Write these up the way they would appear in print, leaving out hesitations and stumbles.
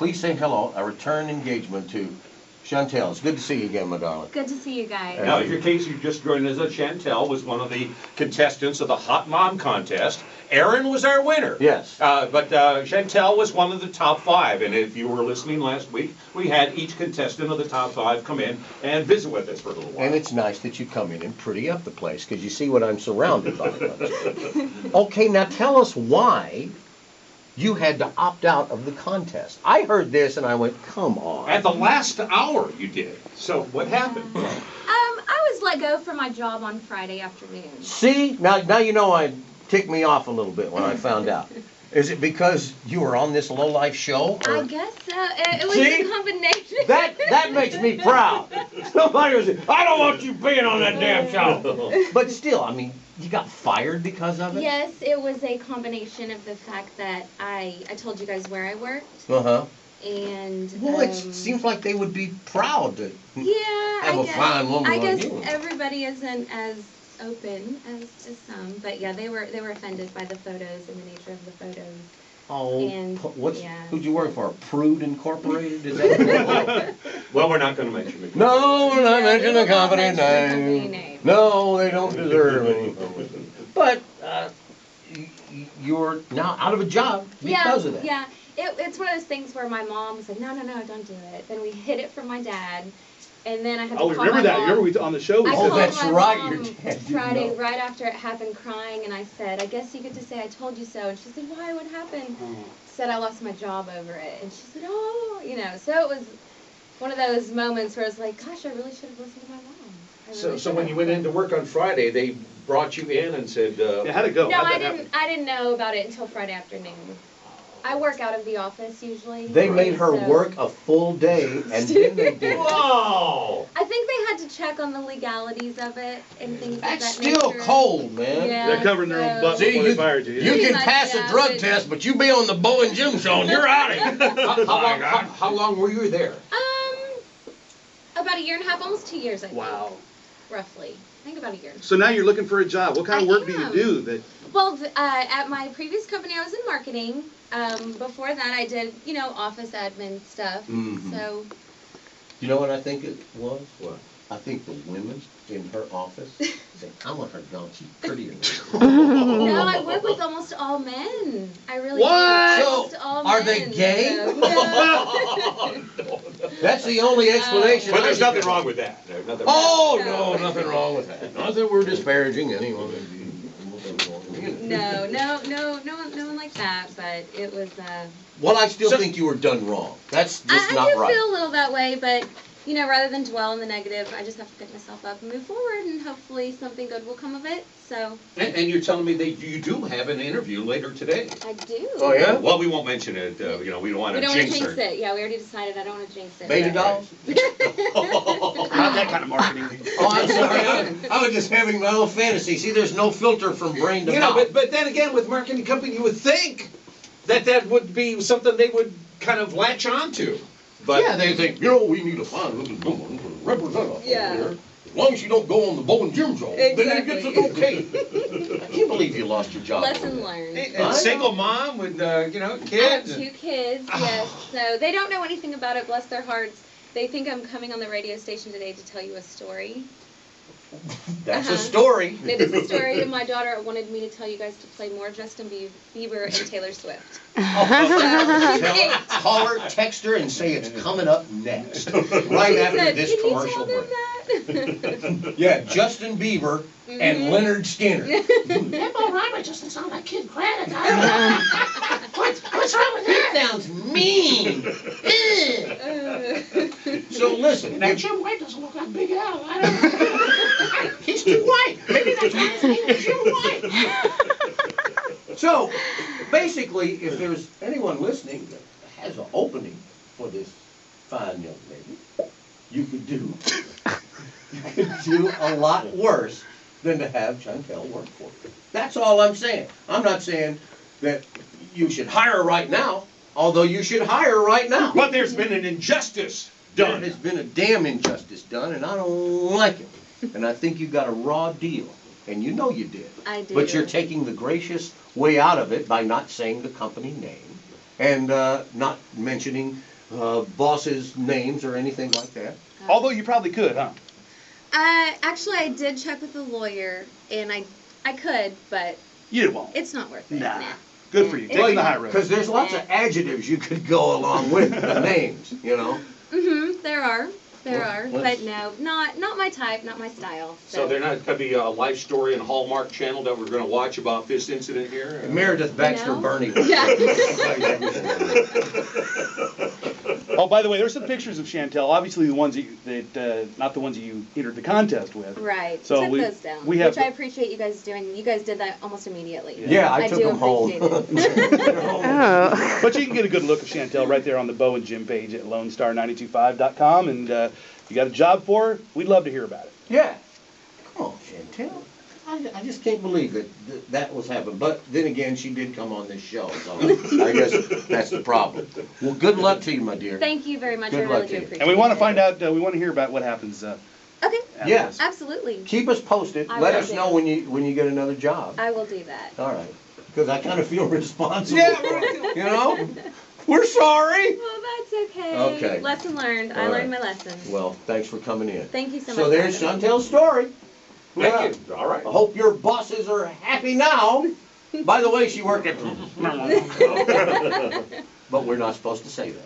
please say hello, a return engagement to Shantell. It's good to see you again, my darling. Good to see you guys. Now, if in case you just joined us, Shantell was one of the contestants of the Hot Mom contest. Aaron was our winner. Yes. But Shantell was one of the top 5. And if you were listening last week, we had each contestant of the top 5 come in and visit with us for a little while. And it's nice that you come in and pretty up the place, because you see what I'm surrounded by. Okay, now tell us why you had to opt out of the contest. I heard this and I went, come on. At the last hour you did. So what happened? I was let go from my job on Friday afternoon. See? Now you know I ticked me off a little bit when I found out. Is it because you were on this low-life show? Or? I guess so. It was See? a combination. That makes me proud. Somebody was, I don't want you being on that damn show. But still, I mean, you got fired because of it? Yes, it was a combination of the fact that I told you guys where I worked. Uh-huh. And Well, it seems like they would be proud to have a fine woman I like guess you. everybody isn't as open as some, but yeah, they were offended by the photos and the nature of the photos. Oh, And, who'd you work for? Prude Incorporated? Is that Well, we're not going to mention it. No, we're not mentioning the we will not company mention the company name. name. No, they don't deserve any. But you're now out of a job because of that. Yeah, it's one of those things where my mom was like, no, don't do it. Then we hid it from my dad, and then I had to call remember my that. mom. Remember we on the show? I Oh, called that's my right, mom your dad didn't Friday, know. right after it happened, crying, and I said, I guess you get to say I told you so. And she said, why? What happened? Said I lost my job over it, and she said, oh, so it was one of those moments where I was like, gosh, I really should have listened to my mom. So when you went into work on Friday, they brought you in and said, Yeah, how'd it go? No, How'd I that didn't. I didn't know about it until Friday afternoon. I work out of the office usually. They made her so- work a full day, and then they did. Whoa! I think they had to check on the legalities of it and things That's of that still nature. cold, man. Yeah, They're covering their own butt so- before they fired you. You Pretty can much, pass a yeah, drug but- test, but you be on the Bo and Jim show, and you're out of here. How long were you there? About a year and a half, almost 2 years, I think. Wow. Roughly. I think about a year. So now you're looking for a job. What kind of I work do you am. do? That Well, at my previous company, I was in marketing. Before that, I did, office admin stuff. Mhm. So, You know what I think it was? What? I think the women in her office said, I want her gone. She's prettier than no, I work with almost all men. I really What? do. So, Almost all are men, they gay? so, no. That's the only explanation. But there's I nothing can- wrong with that. There's nothing Oh, No. no, nothing wrong with that. Not that we're disparaging anyone. No, no one like that, but it was, Well, I still So- think you were done wrong. That's just I not do right. feel a little that way, but, rather than dwell on the negative, I just have to pick myself up and move forward, and hopefully something good will come of it, so And you're telling me that you do have an interview later today. I do. Oh, yeah? Well, we won't mention it. We don't want We to don't want to jinx jinx her. it. Yeah, we already decided I don't want to jinx it. Baby Yeah, dolls? not that kind of marketing. Oh, I'm sorry. I was just having my own fantasy. See, there's no filter from brain to You know, mouth. but then again, with marketing company, you would think that would be something they would kind of latch onto. But Yeah, they think, we need to find a little woman to represent us Yeah. over here. As long as you don't go on the Bo and Jim show, then it gets it okay. I can't believe you lost your job. Lesson over that. learned. a single mom with, I have kids. 2 kids, yes. So they don't know anything about it, bless their hearts. They think I'm coming on the radio station today to tell you a story. That's a story. It is a story, and my daughter wanted me to tell you guys to play more Justin Bieber and Taylor Swift. Call her, text her, and say it's coming up next, right after Said, this "Can you commercial tell break. them that?" Yeah, Justin Bieber and Leonard Skinner. That Bo Robert doesn't sound like Kid Craddock. What's wrong with He that? sounds mean. So listen, Now Jim White doesn't look like Big Al. I don't know. He's too white. Maybe that's why his name is Jim White. so basically, if there's anyone listening that has an opening for this fine young lady, you could do a lot worse than to have Shantell work for you. That's all I'm saying. I'm not saying that you should hire her right now, although you should hire her right now. But there's been an injustice done. There has been a damn injustice done, and I don't like it. And I think you got a raw deal, and you know you did. I do. But you're taking the gracious way out of it by not saying the company name and not mentioning bosses' names or anything like that? Although you probably could, huh? Actually, I did check with the lawyer, and I could, but You won't. it's not worth it. Nah. Nah. Good for you. It's Taking the high not. road. Because there's lots of adjectives you could go along with the names, you know? There are. There Well, are. let's- But no, not my type, not my style. So there's not going to be a life story and Hallmark Channel that we're going to watch about this incident here? Meredith Baxter know? Burney. Yeah. Oh, by the way, there's some pictures of Shantell. Obviously, the ones that not the ones that you entered the contest with. Right. So Took we- those down. we have- which I appreciate you guys doing. You guys did that almost immediately. Yeah, I took do them home. appreciate it. Oh. But you can get a good look of Shantell right there on the Bo and Jim page at LoneStar925.com. And if you got a job for her, we'd love to hear about it. Yeah. Come on, Chantel. I just can't believe that was happening. But then again, she did come on this show, so I guess that's the problem. Well, good luck to you, my dear. Thank you very much. Good I luck really to do you. appreciate it. And we want to find out, we want to hear about what happens. Okay. after Yeah. this. Absolutely. Keep us posted. I Let will us do. know when you get another job. I will do that. All right. Because I kind of feel responsible. Yeah, right. You know? We're sorry. Well, that's okay. Okay. Lesson learned. I All learned right. my lesson. Well, thanks for coming in. Thank you so much. So there's for having me. Shantell's story. Thank Yeah. you. All right. I hope your bosses are happy now. By the way, she worked at... But we're not supposed to say that.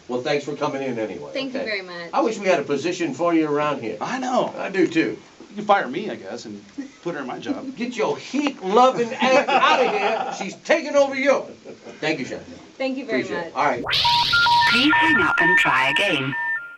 Well, thanks for coming in anyway. Thank you okay? very much. I wish we had a position for you around here. I know. I do too. You can fire me, I guess, and put her in my job. Get your heat-loving ass out of here. She's taking over you. Thank you, Chantel. Thank you very Appreciate much. it. All right. Please hang up and try again.